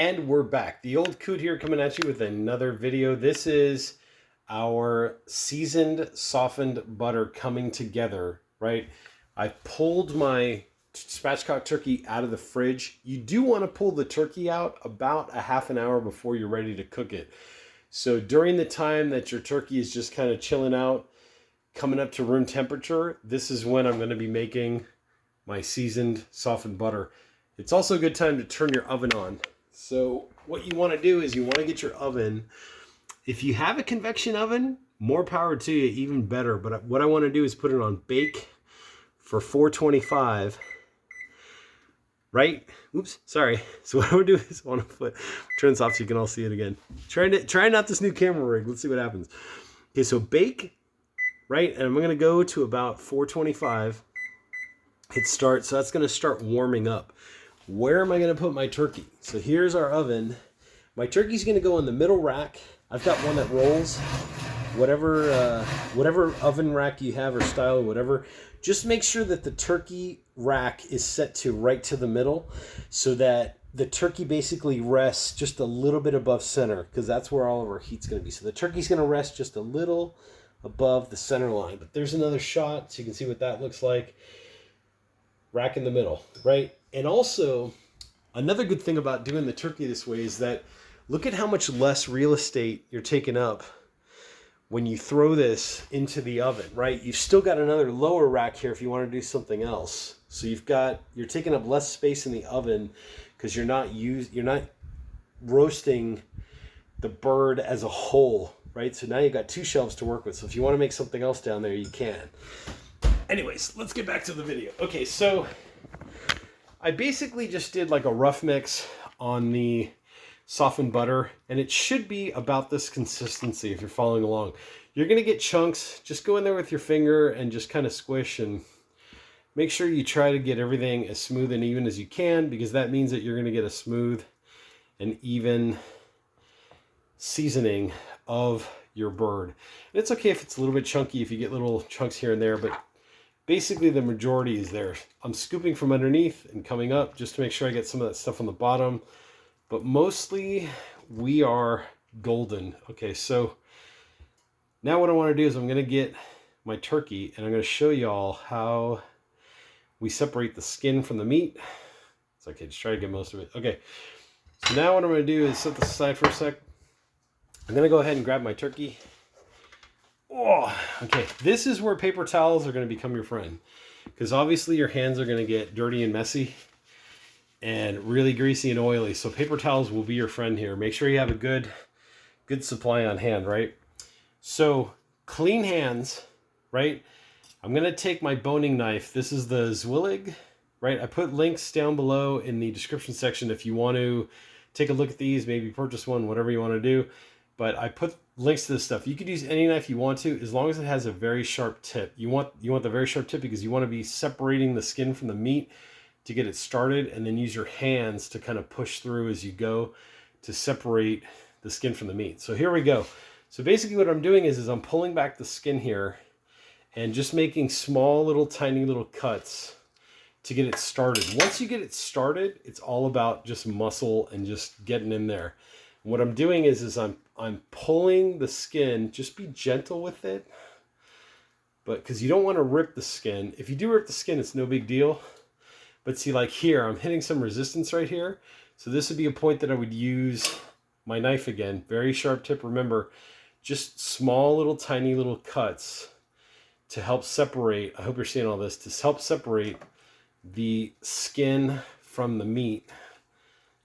And we're back. The old coot here coming at you with another video. This is our seasoned softened butter coming together, right? I pulled my spatchcock turkey out of the fridge. You do want to pull the turkey out about a half an hour before you're ready to cook it. So during the time that your turkey is just kind of chilling out, coming up to room temperature, this is when I'm going to be making my seasoned softened butter. It's also a good time to turn your oven on. So what you want to do is you want to get your oven. If you have a convection oven, more power to you, even better. But what I want to do is put it on bake for 425. Right? Oops, sorry. So what I want to do is I want to turn this off so you can all see it again. Trying out this new camera rig. Let's see what happens. Okay, so bake, right? And I'm going to go to about 425. Hit start. So that's going to start warming up. Where am I going to put my turkey? So here's our oven. My turkey's going to go in the middle rack. I've got one that rolls. Whatever oven rack you have or style or whatever, just make sure that the turkey rack is set to right to the middle so that the turkey basically rests just a little bit above center, because that's where all of our heat's going to be. So the turkey's going to rest just a little above the center line. But there's another shot so you can see what that looks like. Rack in the middle, right? And also, another good thing about doing the turkey this way is that look at how much less real estate you're taking up when you throw this into the oven, right? You've still got another lower rack here if you want to do something else. So you're taking up less space in the oven because you're not roasting the bird as a whole, right? So now you've got two shelves to work with. So if you want to make something else down there, you can. Anyways, let's get back to the video. Okay, so I basically just did like a rough mix on the softened butter, and it should be about this consistency if you're following along. You're going to get chunks. Just go in there with your finger and just kind of squish, and make sure you try to get everything as smooth and even as you can, because that means that you're going to get a smooth and even seasoning of your bird. And it's okay if it's a little bit chunky, if you get little chunks here and there, but basically the majority is there. I'm scooping from underneath and coming up just to make sure I get some of that stuff on the bottom. But mostly we are golden. Okay, so now what I want to do is I'm going to get my turkey and I'm going to show y'all how we separate the skin from the meat. It's okay, just try to get most of it. Okay, so now what I'm going to do is set this aside for a sec. I'm going to go ahead and grab my turkey. Oh, okay, this is where paper towels are going to become your friend, because obviously your hands are going to get dirty and messy and really greasy and oily. So paper towels will be your friend here. Make sure you have a good supply on hand, right? So clean hands, right? I'm going to take my boning knife. This is the Zwillig, right? I put links down below in the description section if you want to take a look at these, maybe purchase one, whatever you want to do. But I put links to this stuff. You could use any knife you want to, as long as it has a very sharp tip. You want the very sharp tip because you want to be separating the skin from the meat to get it started, and then use your hands to kind of push through as you go to separate the skin from the meat. So here we go. So basically what I'm doing is I'm pulling back the skin here and just making small little tiny little cuts to get it started. Once you get it started, it's all about just muscle and just getting in there. What I'm doing is I'm pulling the skin. Just be gentle with it, but because you don't want to rip the skin. If you do rip the skin, it's no big deal. But see, like here, I'm hitting some resistance right here. So this would be a point that I would use my knife again. Very sharp tip. Remember, just small little tiny little cuts to help separate. I hope you're seeing all this, to help separate the skin from the meat,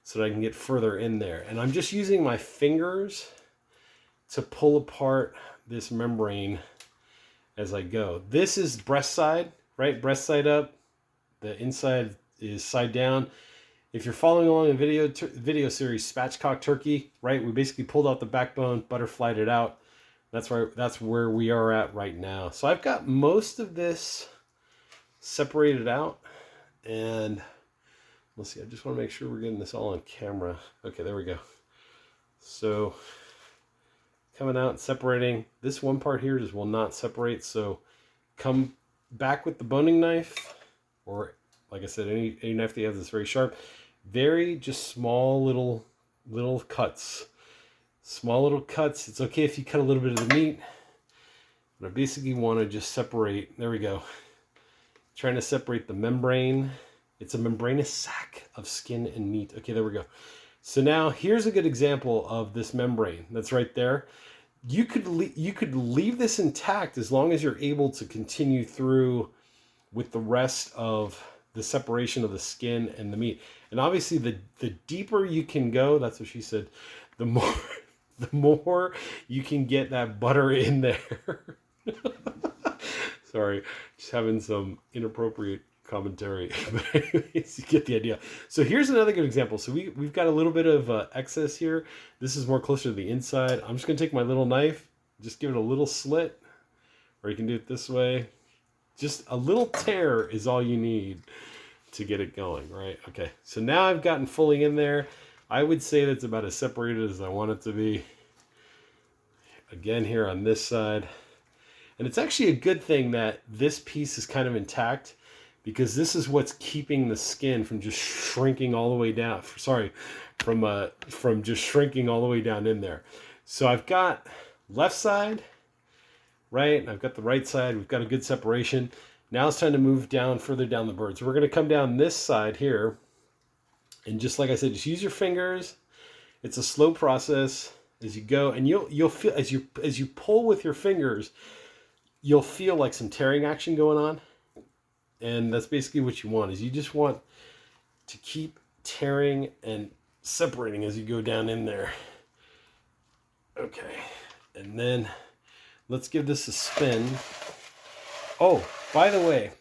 so that I can get further in there. And I'm just using my fingers to pull apart this membrane as I go. This is breast side, right? Breast side up. The inside is side down. If you're following along in video series Spatchcock Turkey, right? We basically pulled out the backbone, butterflied it out. That's where we are at right now. So I've got most of this separated out, and let's see, I just want to make sure we're getting this all on camera. Okay, there we go. So coming out and separating. This one part here just will not separate. So come back with the boning knife, or like I said, any knife that you have that's very sharp. Very just small little little cuts. Small little cuts. It's okay if you cut a little bit of the meat. But I basically want to just separate. There we go. Trying to separate the membrane. It's a membranous sac of skin and meat. Okay, there we go. So now here's a good example of this membrane that's right there. You could leave this intact as long as you're able to continue through with the rest of the separation of the skin and the meat. And obviously the deeper you can go, that's what she said, the more you can get that butter in there. Sorry, just having some inappropriate commentary. But anyways, you get the idea. So here's another good example. So we've got a little bit of excess here. This is more closer to the inside. I'm just going to take my little knife, just give it a little slit, or you can do it this way. Just a little tear is all you need to get it going, right? Okay, so now I've gotten fully in there. I would say that's about as separated as I want it to be. Again, here on this side. And it's actually a good thing that this piece is kind of intact, because this is what's keeping the skin from just shrinking all the way down. Sorry, from just shrinking all the way down in there. So I've got left side, right? And I've got the right side. We've got a good separation. Now it's time to move down further down the bird. So we're going to come down this side here. And just like I said, just use your fingers. It's a slow process as you go. And you'll feel, as you pull with your fingers, you'll feel like some tearing action going on. And that's basically what you want, is you just want to keep tearing and separating as you go down in there. Okay, and then let's give this a spin. Oh, by the way,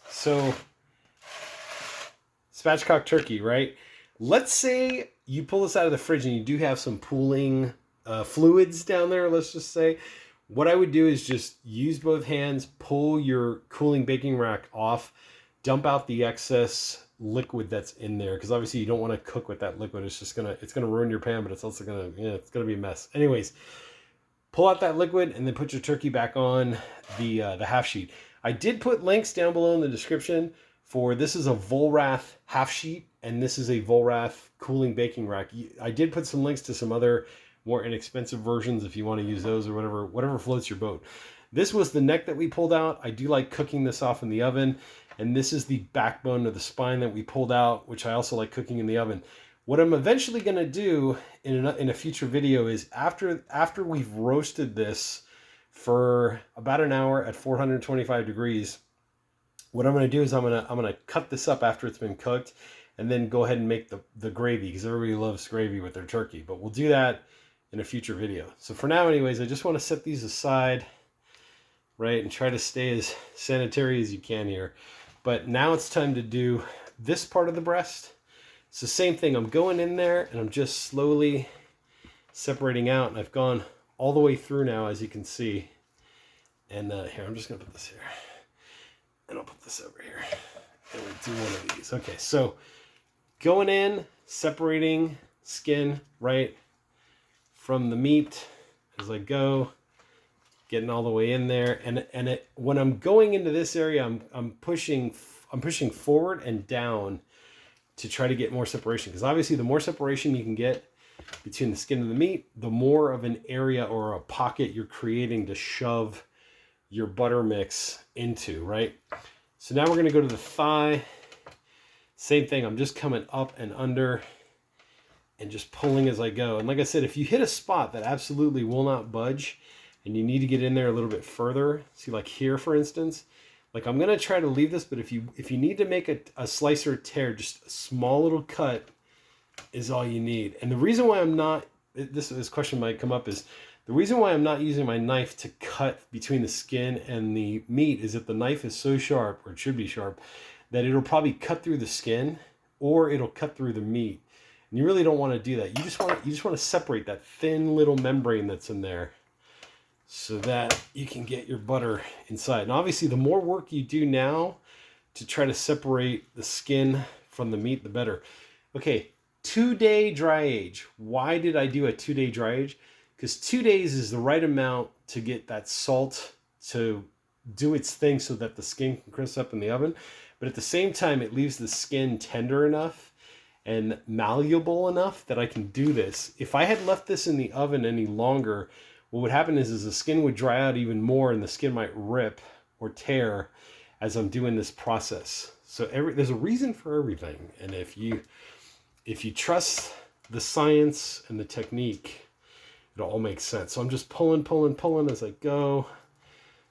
so spatchcock turkey, right? Let's say you pull this out of the fridge and you do have some pooling fluids down there, let's just say. What I would do is just use both hands, pull your cooling baking rack off, dump out the excess liquid that's in there, because obviously you don't want to cook with that liquid. It's gonna ruin your pan, but it's also it's gonna be a mess. Anyways, pull out that liquid and then put your turkey back on the half sheet. I did put links down below in the description for, this is a Vollrath half sheet and this is a Vollrath cooling baking rack. I did put some links to some other more inexpensive versions if you want to use those, or whatever floats your boat. This was the neck that we pulled out. I do like cooking this off in the oven. And this is the backbone of the spine that we pulled out, which I also like cooking in the oven. What I'm eventually going to do in a future video is after we've roasted this for about an hour at 425 degrees, what I'm going to do is I'm going to cut this up after it's been cooked, and then go ahead and make the gravy, because everybody loves gravy with their turkey. But we'll do that in a future video. So for now, anyways, I just want to set these aside, right, and try to stay as sanitary as you can here. But now it's time to do this part of the breast. It's the same thing. I'm going in there and I'm just slowly separating out, and I've gone all the way through now, as you can see. And here, I'm just gonna put this here, and I'll put this over here, and we'll do one of these. Okay, so going in, separating skin, right, from the meat as I go, getting all the way in there. And when I'm going into this area, I'm pushing forward and down to try to get more separation, because obviously the more separation you can get between the skin and the meat, the more of an area or a pocket you're creating to shove your butter mix into, right? So now we're going to go to the thigh. Same thing. I'm just coming up and under and just pulling as I go. And like I said, if you hit a spot that absolutely will not budge and you need to get in there a little bit further, see, like here, for instance, like I'm going to try to leave this, but if you need to make a slice or tear, just a small little cut is all you need. And the reason why I'm not, this question might come up, is the reason why I'm not using my knife to cut between the skin and the meat is that the knife is so sharp, or it should be sharp, that it'll probably cut through the skin or it'll cut through the meat. And you really don't want to do that. You just want to separate that thin little membrane that's in there, so that you can get your butter inside. And obviously, the more work you do now to try to separate the skin from the meat, the better. Okay, 2-day dry age. Why did I do a 2-day dry age? Because 2 days is the right amount to get that salt to do its thing so that the skin can crisp up in the oven. But at the same time, it leaves the skin tender enough and malleable enough that I can do this. If I had left this in the oven any longer, what would happen is the skin would dry out even more and the skin might rip or tear as I'm doing this process. So there's a reason for everything. And if you trust the science and the technique, it all makes sense. So I'm just pulling as I go.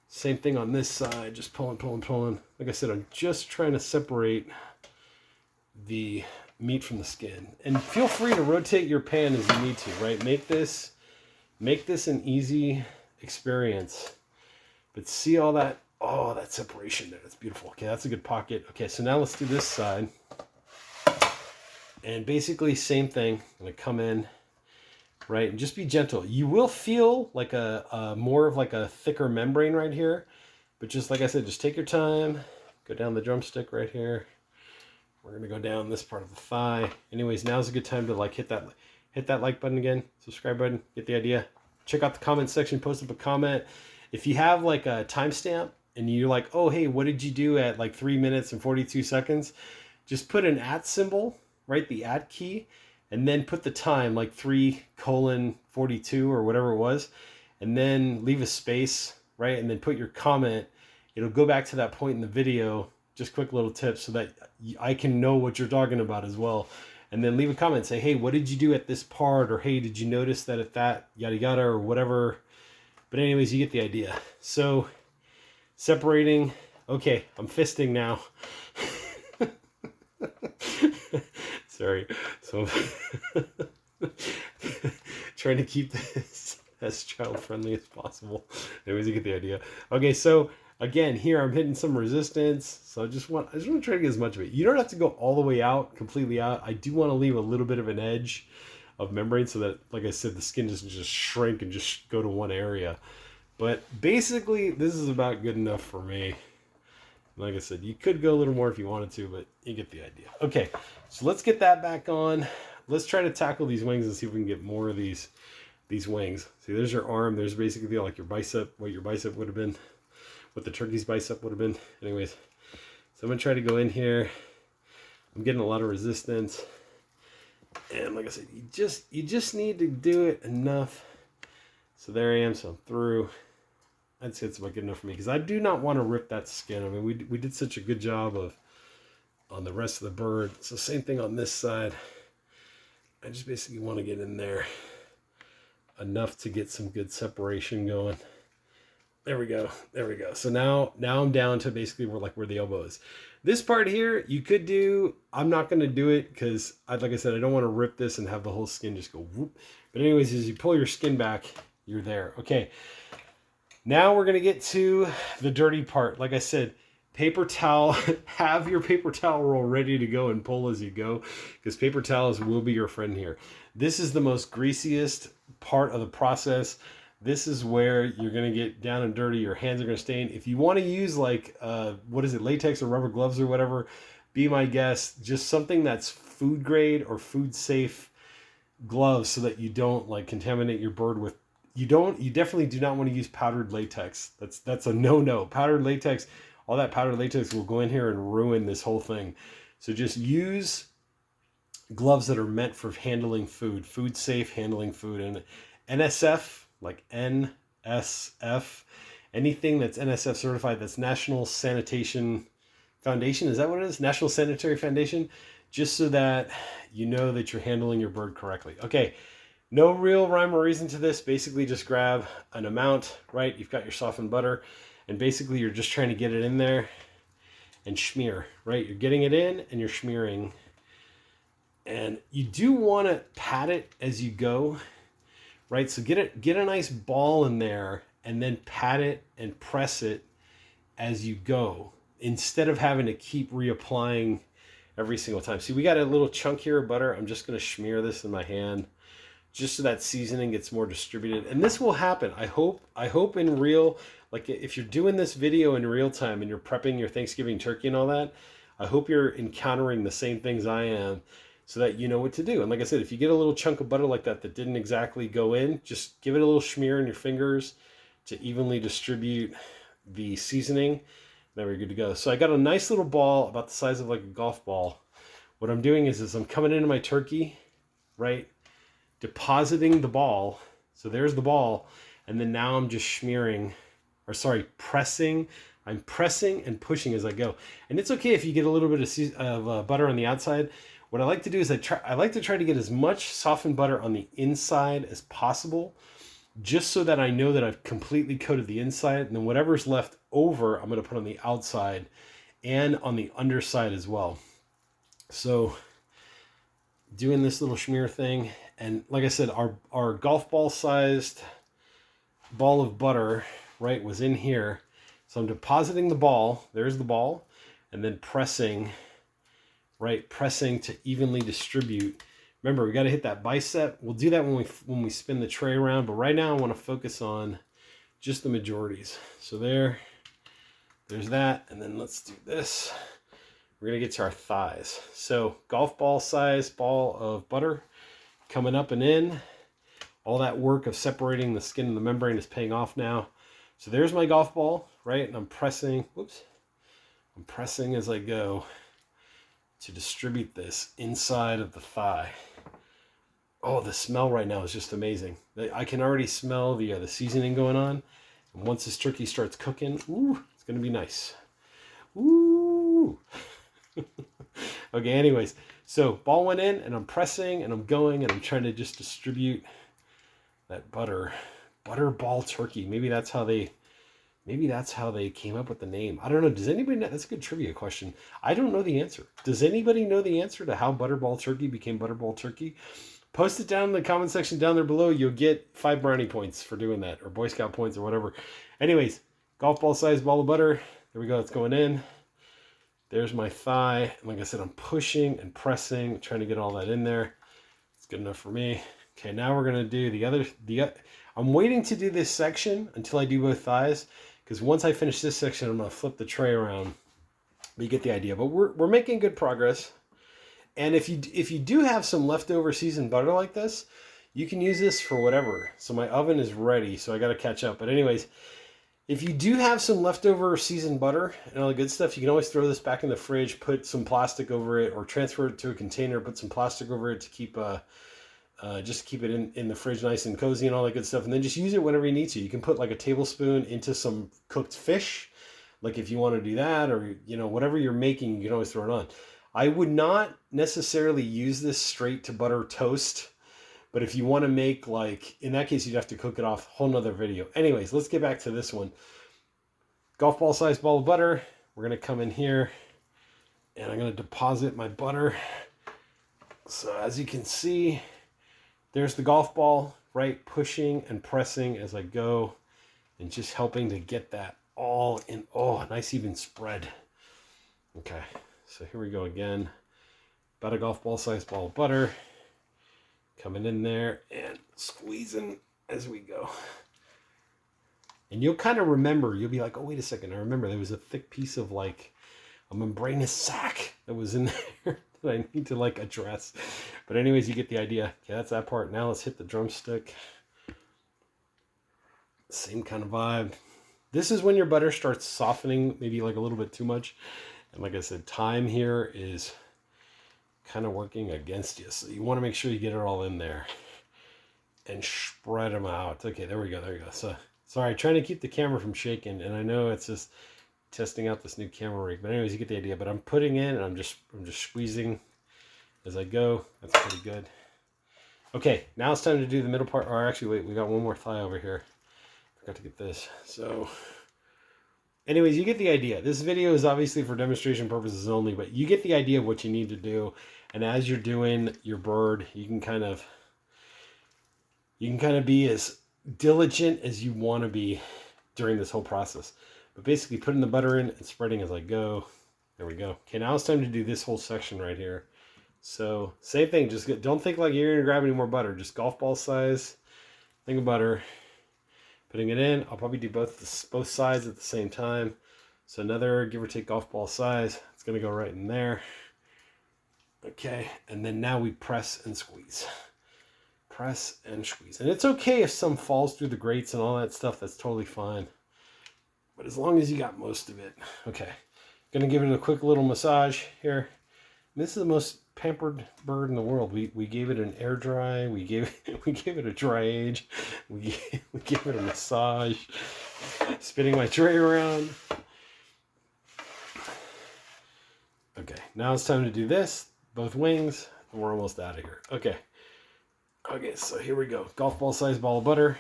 Same thing on this side, just pulling. Like I said, I'm just trying to separate the meat from the skin. And feel free to rotate your pan as you need to, right? Make this an easy experience. But see all that, oh, that separation there. That's beautiful. Okay, that's a good pocket. Okay, so now let's do this side. And basically same thing. I'm gonna come in, right, and just be gentle. You will feel like a more of like a thicker membrane right here, but just like I said, just take your time. Go down the drumstick right here. We're gonna go down this part of the thigh. Anyways, now's a good time to like hit that like button again, subscribe button, get the idea. Check out the comment section, post up a comment. If you have like a timestamp and you're like, oh hey, what did you do at like 3 minutes and 42 seconds? Just put an @ symbol, right, the @ key, and then put the time, like 3:42 or whatever it was, and then leave a space, right, and then put your comment. It'll go back to that point in the video, just quick little tips so that I can know what you're talking about as well. And then leave a comment, say, hey, what did you do at this part? Or hey, did you notice that at that, yada yada, or whatever. But anyways, you get the idea. So separating, okay, I'm fisting now. Sorry. So trying to keep this as child friendly as possible. Anyways, you get the idea. Okay, so again, here I'm hitting some resistance. So I just want to try to get as much of it. You don't have to go all the way out, completely out. I do want to leave a little bit of an edge of membrane so that, like I said, the skin doesn't just shrink and just go to one area. But basically, this is about good enough for me. Like I said, you could go a little more if you wanted to, but you get the idea. Okay, so let's get that back on. Let's try to tackle these wings and see if we can get more of these wings. See, there's your arm. There's basically like your bicep, what your bicep would have been, what the turkey's bicep would have been. Anyways, so I'm going to try to go in here. I'm getting a lot of resistance. And like I said, you just need to do it enough. So there I am, so I'm through. I'd say it's about good enough for me because I do not want to rip that skin. I mean, we did such a good job on the rest of the bird. So same thing on this side. I just basically want to get in there enough to get some good separation going. There we go. There we go. So now I'm down to basically where the elbow is. This part here, you could do, I'm not going to do it because, like I said, I don't want to rip this and have the whole skin just go whoop. But anyways, as you pull your skin back, you're there. Okay. Now we're going to get to the dirty part. Like I said, paper towel, have your paper towel roll ready to go and pull as you go because paper towels will be your friend here. This is the most greasiest part of the process. This is where you're going to get down and dirty. Your hands are going to stain. If you want to use like, latex or rubber gloves or whatever, be my guest. Just something that's food grade or food safe gloves so that you don't like contaminate your bird with. You definitely do not want to use powdered latex. That's a no-no. Powdered latex, all that powdered latex will go in here and ruin this whole thing. So just use gloves that are meant for handling food safe handling food. And NSF, like NSF, anything that's NSF certified, that's National Sanitation Foundation. Is that what it is? National Sanitary Foundation, just so that you know that you're handling your bird correctly. Okay. No real rhyme or reason to this. Basically, just grab an amount, right? You've got your softened butter, and basically you're just trying to get it in there and smear, right? You're getting it in and you're smearing. And you do want to pat it as you go, right? So get a nice ball in there and then pat it and press it as you go instead of having to keep reapplying every single time. See, we got a little chunk here of butter. I'm just going to smear this in my hand, just so that seasoning gets more distributed. And this will happen. I hope in real, like if you're doing this video in real time and you're prepping your Thanksgiving turkey and all that, I hope you're encountering the same things I am so that you know what to do. And like I said, if you get a little chunk of butter like that didn't exactly go in, just give it a little smear in your fingers to evenly distribute the seasoning. Then we're good to go. So I got a nice little ball about the size of like a golf ball what I'm doing is I'm coming into my turkey, right? Depositing the ball. So there's the ball. And then now I'm just pressing. I'm pressing and pushing as I go. And it's okay if you get a little bit of butter on the outside. What I like to do is I like to try to get as much softened butter on the inside as possible, just so that I know that I've completely coated the inside. And then whatever's left over, I'm going to put on the outside and on the underside as well. So doing this little smear thing. And like I said, our golf ball sized ball of butter, right, was in here. So I'm depositing the ball. There's the ball. And then pressing, right, pressing to evenly distribute. Remember, we got to hit that bicep. We'll do that when we spin the tray around. But right now I want to focus on just the majorities. So there's that. And then let's do this. We're going to get to our thighs. So golf ball size ball of butter coming up and in. All that work of separating the skin and the membrane is paying off now. So there's my golf ball, right? And I'm pressing, I'm pressing as I go to distribute this inside of the thigh. Oh, the smell right now is just amazing. I can already smell the seasoning going on. And once this turkey starts cooking, ooh, it's going to be nice. Ooh. Okay, anyways, so ball went in and I'm pressing and I'm going and I'm trying to just distribute that butter ball turkey. Maybe that's how they came up with the name. I don't know. Does anybody know? That's a good trivia question. I don't know the answer. Does anybody know the answer to how butterball turkey became butterball turkey? Post it down in the comment section down there below. You'll get 5 brownie points for doing that, or Boy Scout points, or whatever. Anyways, golf ball size ball of butter. There we go. It's going in. There's my thigh. And like I said, I'm pushing and pressing, trying to get all that in there. It's good enough for me. Okay, now we're going to do the other. I'm waiting to do this section until I do both thighs, because once I finish this section, I'm going to flip the tray around. But you get the idea. But we're making good progress. And if you do have some leftover seasoned butter like this, you can use this for whatever. So my oven is ready, so I got to catch up. But anyways, if you do have some leftover seasoned butter and all the good stuff, you can always throw this back in the fridge, put some plastic over it, or transfer it to a container, put some plastic over it to keep just keep it in the fridge nice and cozy and all that good stuff. And then just use it whenever you need to. You can put like a tablespoon into some cooked fish, like if you want to do that, or whatever you're making, you can always throw it on. I would not necessarily use this straight to butter toast, but if you want to make, like, in that case, you'd have to cook it off. Whole nother video. Anyways, let's get back to this one. Golf ball size ball of butter. We're going to come in here and I'm going to deposit my butter. So as you can see, there's the golf ball, right? Pushing and pressing as I go and just helping to get that all in. Oh, a nice even spread. Okay, so here we go again. About a golf ball size ball of butter. Coming in there and squeezing as we go. And you'll kind of remember, you'll be like, oh, wait a second. I remember there was a thick piece of like a membranous sac that was in there that I need to like address. But anyways, you get the idea. Okay, that's that part. Now let's hit the drumstick. Same kind of vibe. This is when your butter starts softening, maybe like a little bit too much. And like I said, time here is kind of working against you. So you want to make sure you get it all in there and spread them out. Okay, there we go. There we go. So sorry, trying to keep the camera from shaking. And I know it's just testing out this new camera rig. But anyways, you get the idea. But I'm putting in and I'm just squeezing as I go. That's pretty good. Okay, now it's time to do the middle part. Or actually, wait, we got one more thigh over here. Forgot to get this. So anyways, you get the idea. This video is obviously for demonstration purposes only, but you get the idea of what you need to do. And as you're doing your bird, you can kind of be as diligent as you want to be during this whole process. But basically putting the butter in and spreading as I go. There we go. Okay, now it's time to do this whole section right here. So same thing, just don't think like you're gonna grab any more butter. Just golf ball size thing of butter. Putting it in. I'll probably do both sides at the same time. So another give or take golf ball size. It's gonna go right in there. Okay, and then now we press and squeeze. Press and squeeze. And it's okay if some falls through the grates and all that stuff. That's totally fine. But as long as you got most of it. Okay, gonna give it a quick little massage here. This is the most pampered bird in the world. We gave it an air dry. We gave it a dry age. We gave it a massage. Spinning my tray around. Okay, now it's time to do this. Both wings, and we're almost out of here. Okay. Okay, so here we go. Golf ball size ball of butter.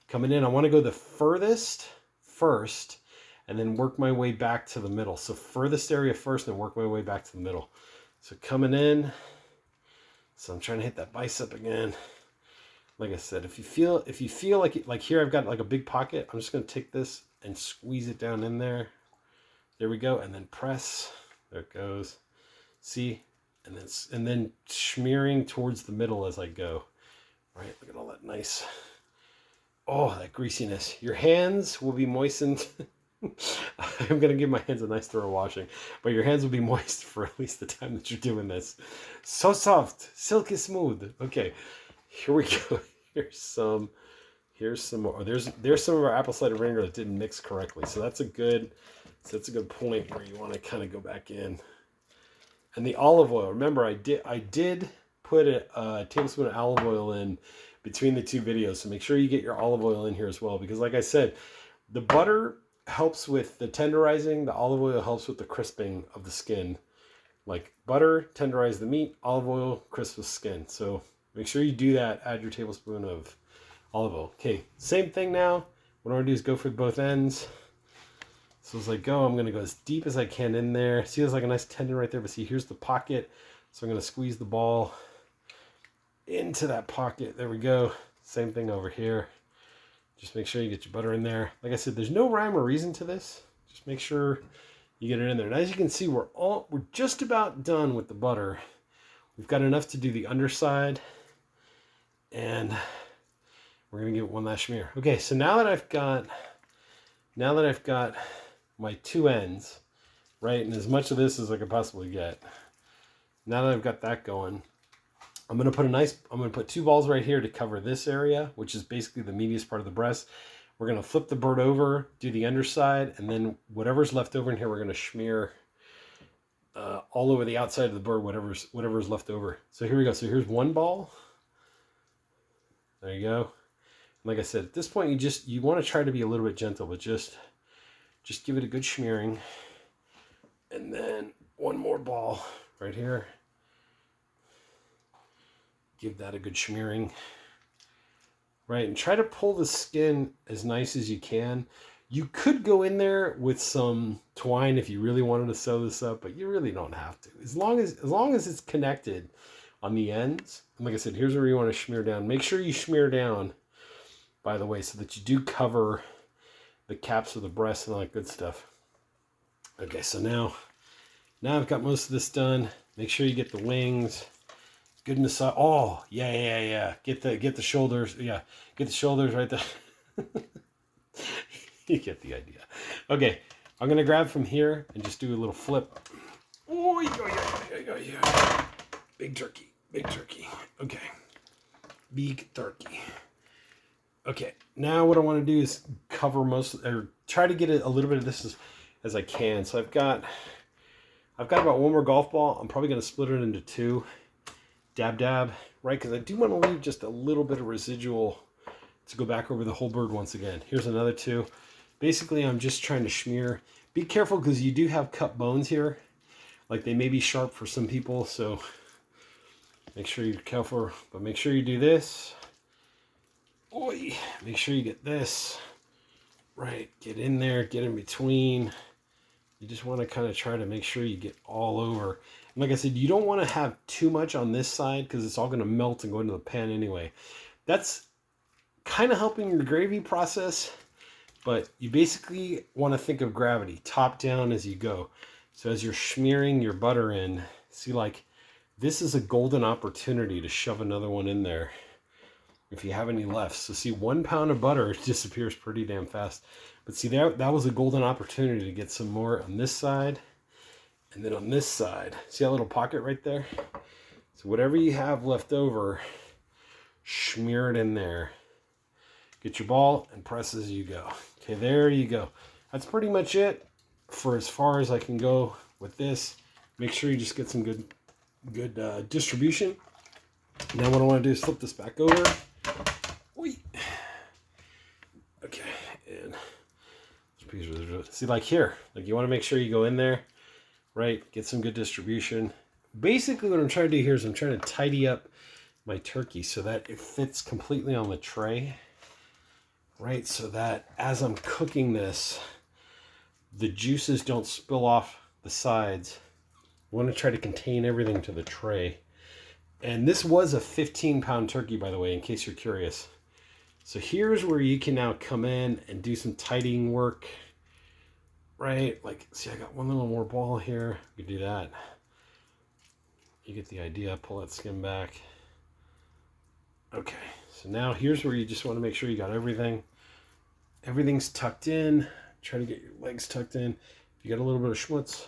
Coming in, I want to go the furthest first, and then work my way back to the middle. So furthest area first, and then work my way back to the middle. So coming in, so I'm trying to hit that bicep again. Like I said, if you feel like here I've got like a big pocket, I'm just going to take this and squeeze it down in there. There we go, and then press. There it goes. See, and then smearing towards the middle as I go. All right, look at all that nice. Oh, that greasiness. Your hands will be moistened. I'm going to give my hands a nice thorough washing, but your hands will be moist for at least the time that you're doing this. So soft, silky smooth. Okay, here we go. Here's some more. Oh, there's some of our apple cider vinegar that didn't mix correctly. So that's a good point where you want to kind of go back in. And the olive oil. Remember, I did put a tablespoon of olive oil in between the two videos. So make sure you get your olive oil in here as well, because like I said, the butter helps with the tenderizing. The olive oil helps with the crisping of the skin. Like butter, tenderize the meat, olive oil, crisp the skin. So make sure you do that. Add your tablespoon of olive oil. Okay, same thing now. What I'm going to do is go for both ends. So as I go, I'm going to go as deep as I can in there. See, there's like a nice tendon right there, but see, here's the pocket. So I'm going to squeeze the ball into that pocket. There we go. Same thing over here. Just make sure you get your butter in there. Like I said, there's no rhyme or reason to this. Just make sure you get it in there. And as you can see, we're just about done with the butter. We've got enough to do the underside, and we're gonna give it one last smear. Okay, so now that I've got my two ends, right, and as much of this as I could possibly get. Now that I've got that going, I'm gonna put two balls right here to cover this area, which is basically the meatiest part of the breast. We're gonna flip the bird over, do the underside, and then whatever's left over in here, we're gonna smear all over the outside of the bird, whatever's left over. So here we go. So here's one ball. There you go. Like I said, at this point, you want to try to be a little bit gentle, but just give it a good smearing. And then one more ball right here. Give that a good smearing. Right, and try to pull the skin as nice as you can. You could go in there with some twine if you really wanted to sew this up, but you really don't have to. As long as it's connected on the ends. And like I said, here's where you want to smear down. Make sure you smear down, by the way, so that you do cover the caps of the breast and all that good stuff. Okay, so now I've got most of this done. Make sure you get the wings. Good massage. Oh, yeah. Get the shoulders. Yeah, get the shoulders right there. You get the idea. Okay, I'm gonna grab from here and just do a little flip. Oh, yeah. Big turkey. Okay, big turkey. Okay, now what I want to do is cover try to get a little bit of this as I can. So I've got about one more golf ball. I'm probably gonna split it into two. Dab, right? Because I do want to leave just a little bit of residual to go back over the whole bird once again. Here's another two. Basically, I'm just trying to smear. Be careful because you do have cut bones here. Like they may be sharp for some people, so make sure you're careful. But make sure you do this. Oy, make sure you get this. Right, get in there, get in between. You just want to kind of try to make sure you get all over. And like I said, you don't want to have too much on this side because it's all going to melt and go into the pan anyway. That's kind of helping your gravy process, but you basically want to think of gravity, top down as you go. So as you're smearing your butter in, see, like this is a golden opportunity to shove another one in there if you have any left. So see, 1 pound of butter disappears pretty damn fast. But see, that was a golden opportunity to get some more on this side. And then on this side, see that little pocket right there? So whatever you have left over, smear it in there. Get your ball and press as you go. Okay, there you go. That's pretty much it for as far as I can go with this. Make sure you just get some good distribution. Now what I want to do is flip this back over. Wait. Okay, and see, like here, like you want to make sure you go in there, right? Get some good distribution. Basically what I'm trying to do here is I'm trying to tidy up my turkey so that it fits completely on the tray, right? So that as I'm cooking this, the juices don't spill off the sides. I want to try to contain everything to the tray. And this was a 15-pound turkey, by the way, in case you're curious. So here's where you can now come in and do some tidying work, right? Like, see, I got one little more ball here. You can do that. You get the idea. Pull that skin back. Okay, so now here's where you just want to make sure you got everything. Everything's tucked in. Try to get your legs tucked in. If you got a little bit of schmutz,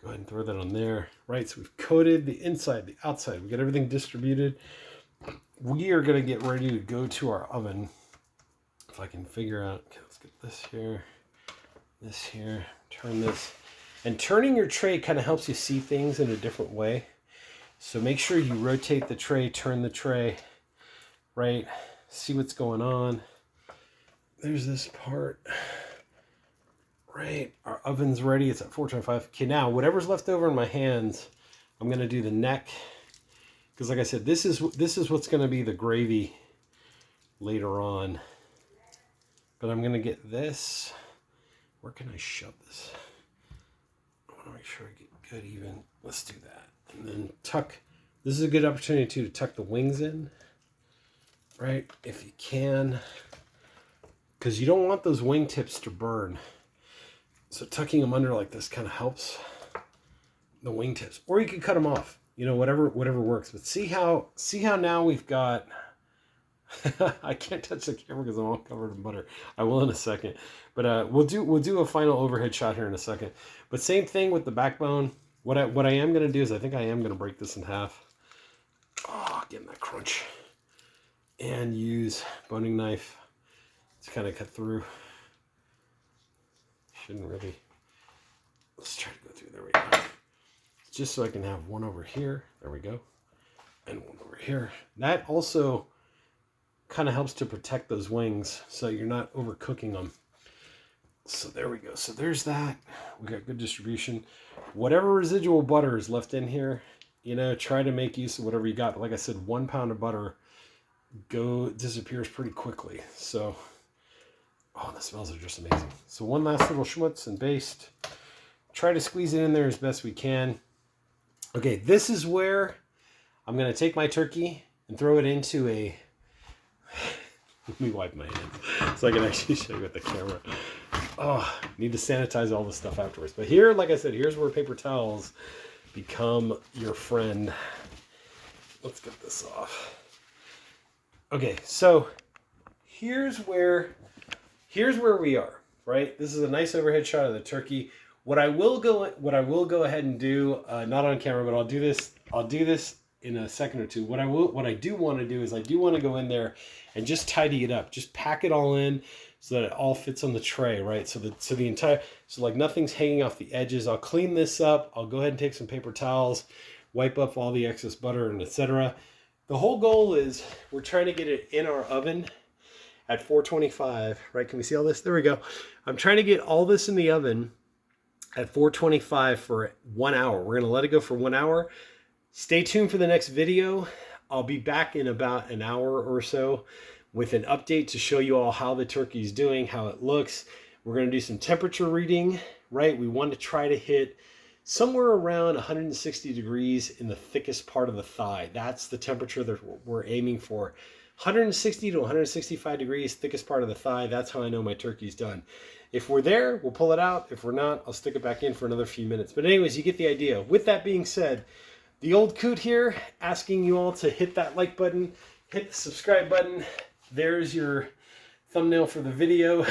go ahead and throw that on there, right? So we've coated the inside, the outside. We got everything distributed. We are going to get ready to go to our oven. If I can figure out, okay, let's get this here, turn this. And turning your tray kind of helps you see things in a different way. So make sure you rotate the tray, turn the tray, right? See what's going on. There's this part. Right, our oven's ready. It's at 425. Okay, now whatever's left over in my hands, I'm gonna do the neck, because like I said, this is what's gonna be the gravy later on. But I'm gonna get this. Where can I shove this? I want to make sure I get good even. Let's do that, and then tuck. This is a good opportunity too to tuck the wings in, right? If you can, because you don't want those wing tips to burn. So tucking them under like this kind of helps the wingtips, or you can cut them off. You know, whatever works. But see how now we've got. I can't touch the camera because I'm all covered in butter. I will in a second, but we'll do a final overhead shot here in a second. But same thing with the backbone. What I am gonna do is I think I am gonna break this in half. Oh, getting that crunch, and use boning knife to kind of cut through. Shouldn't really. Let's try to go through. There we go. Just so I can have one over here. There we go. And one over here. That also kind of helps to protect those wings so you're not overcooking them. So there we go. So there's that. We got good distribution. Whatever residual butter is left in here, you know, try to make use of whatever you got. But like I said, 1 pound of butter disappears pretty quickly. So. Oh, the smells are just amazing. So one last little schmutz and baste. Try to squeeze it in there as best we can. Okay, this is where I'm going to take my turkey and throw it into a... Let me wipe my hands so I can actually show you with the camera. Oh, need to sanitize all this stuff afterwards. But here, like I said, here's where paper towels become your friend. Let's get this off. Okay, so here's where we are, right? This is a nice overhead shot of the turkey. What I will go ahead and do, not on camera, but I'll do this in a second or two. What I do want to do is I do want to go in there and just tidy it up. Just pack it all in so that it all fits on the tray, right? So like nothing's hanging off the edges. I'll clean this up. I'll go ahead and take some paper towels, wipe up all the excess butter and etc. The whole goal is we're trying to get it in our oven at 425, right? Can we see all this? There we go. I'm trying to get all this in the oven at 425 for 1 hour. We're gonna let it go for 1 hour. Stay tuned for the next video. I'll be back in about an hour or so with an update to show you all how the turkey's doing, how it looks. We're gonna do some temperature reading, right? We want to try to hit somewhere around 160 degrees in the thickest part of the thigh. That's the temperature that we're aiming for. 160 to 165 degrees, thickest part of the thigh. That's how I know my turkey's done. If we're there, we'll pull it out. If we're not, I'll stick it back in for another few minutes. But anyways, you get the idea. With that being said, the old coot here, asking you all to hit that like button, hit the subscribe button. There's your thumbnail for the video.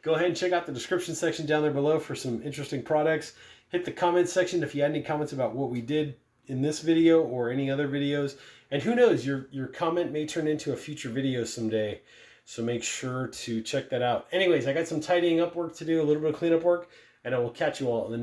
Go ahead and check out the description section down there below for some interesting products. Hit the comment section if you had any comments about what we did in this video or any other videos. And who knows, your comment may turn into a future video someday. So make sure to check that out. Anyways, I got some tidying up work to do, a little bit of cleanup work, and I will catch you all in the next